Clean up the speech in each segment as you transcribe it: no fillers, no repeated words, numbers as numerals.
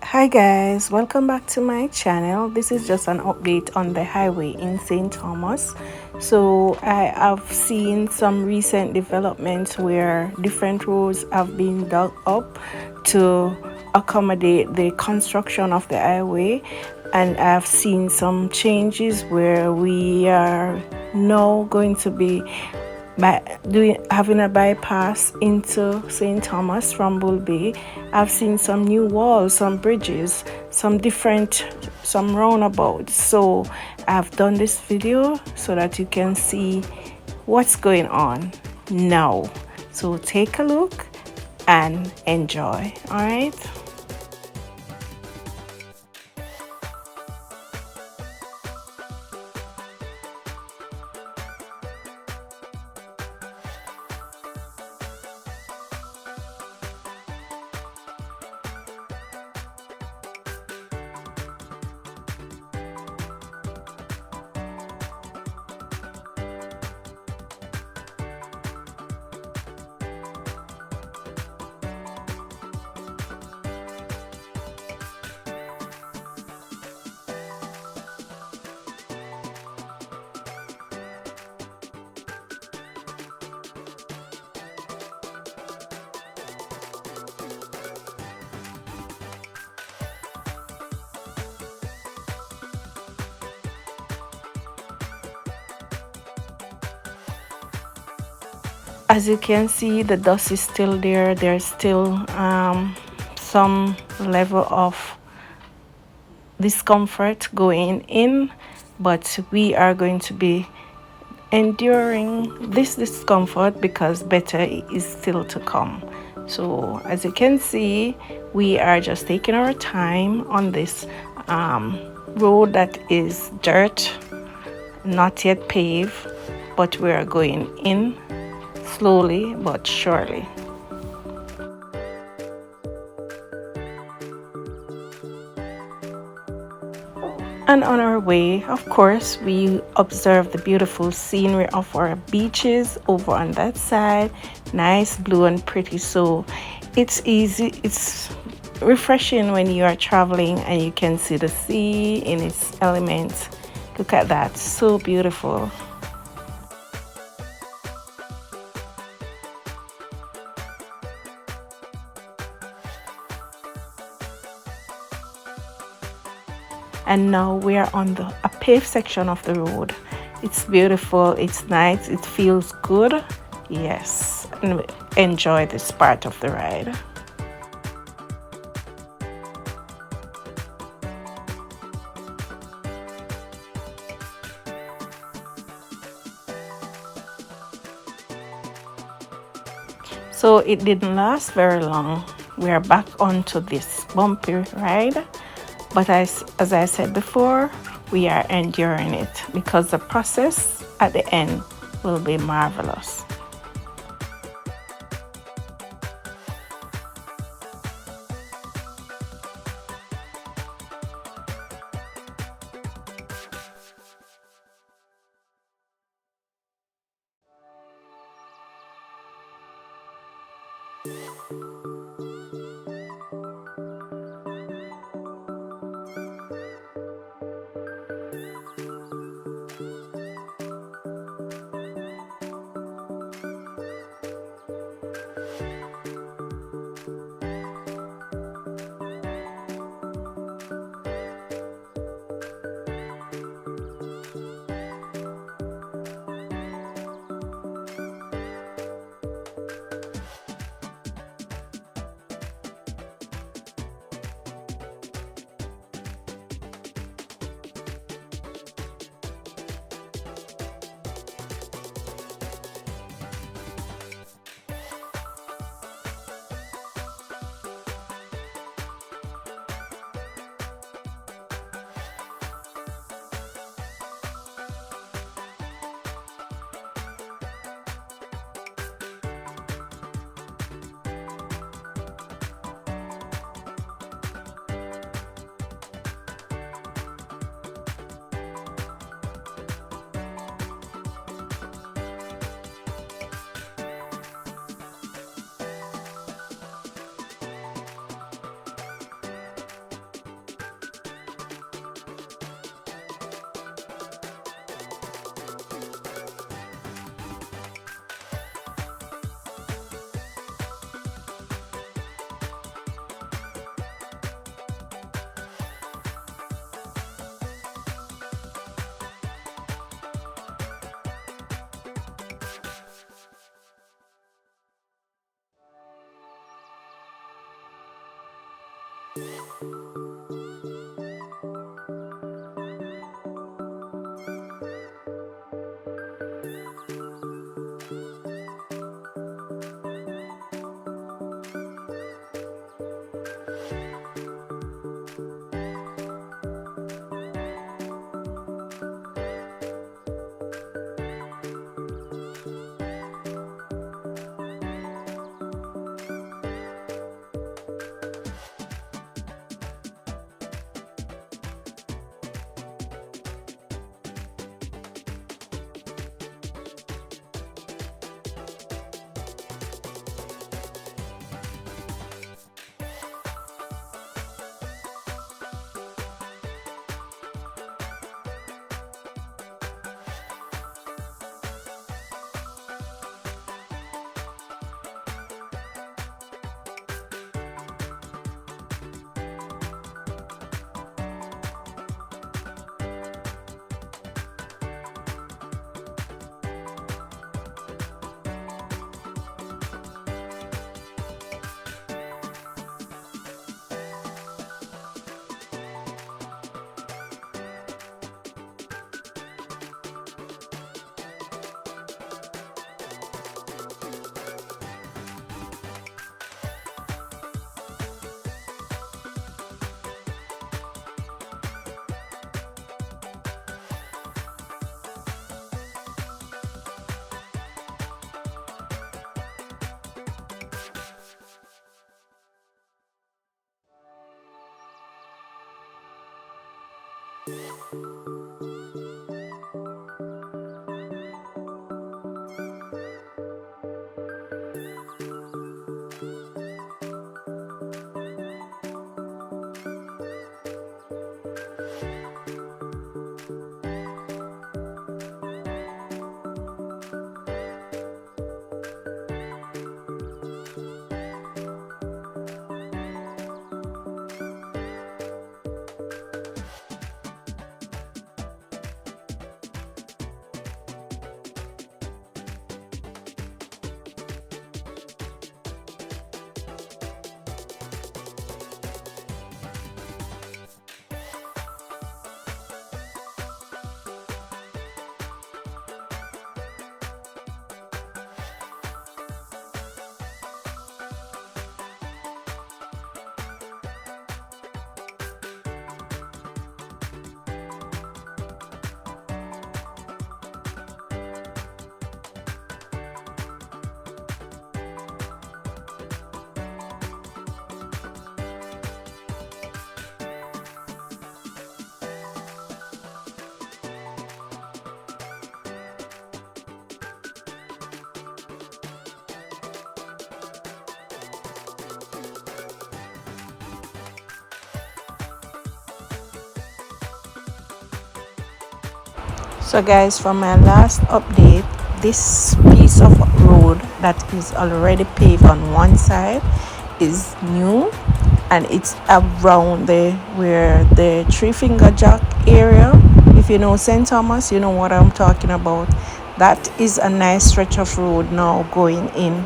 Hi guys, welcome back to my channel. This is just an update on the highway in St. Thomas. So I have seen some recent developments where different roads have been dug up to accommodate the construction of the highway, and I've seen some changes where we are now going to be by doing having a bypass into St. Thomas from Bull Bay. I've seen some new walls, some bridges, some roundabouts. So I've done this video so that you can see what's going on now. So take a look and enjoy. All right. As you can see, the dust is still there. There's still some level of discomfort going in, but we are going to be enduring this discomfort because better is still to come. So as you can see, we are just taking our time on this road that is dirt, not yet paved, but we are going in slowly but surely. And on our way, of course, we observe the beautiful scenery of our beaches over on that side. Nice, blue and pretty. So it's easy, it's refreshing when you are traveling and you can see the sea in its elements. Look at that, so beautiful. And now we are on a paved section of the road. It's beautiful, it's nice, it feels good. Yes, and enjoy this part of the ride. So it didn't last very long. We are back onto this bumpy ride. But as I said before, we are enduring it because the process at the end will be marvelous. So guys, for my last update, this piece of road that is already paved on one side is new, and it's around the where the three finger jack area. If you know St. Thomas, you know what I'm talking about. That is a nice stretch of road now going in.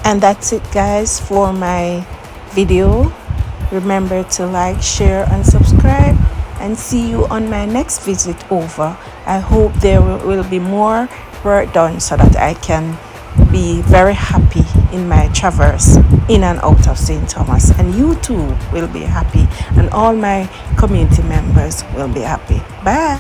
And that's it guys for my video. Remember to like, share and subscribe, and see you on my next visit over. I hope there will be more work done so that I can be very happy in my traverse in and out of St. Thomas, and you too will be happy, and all my community members will be happy. Bye.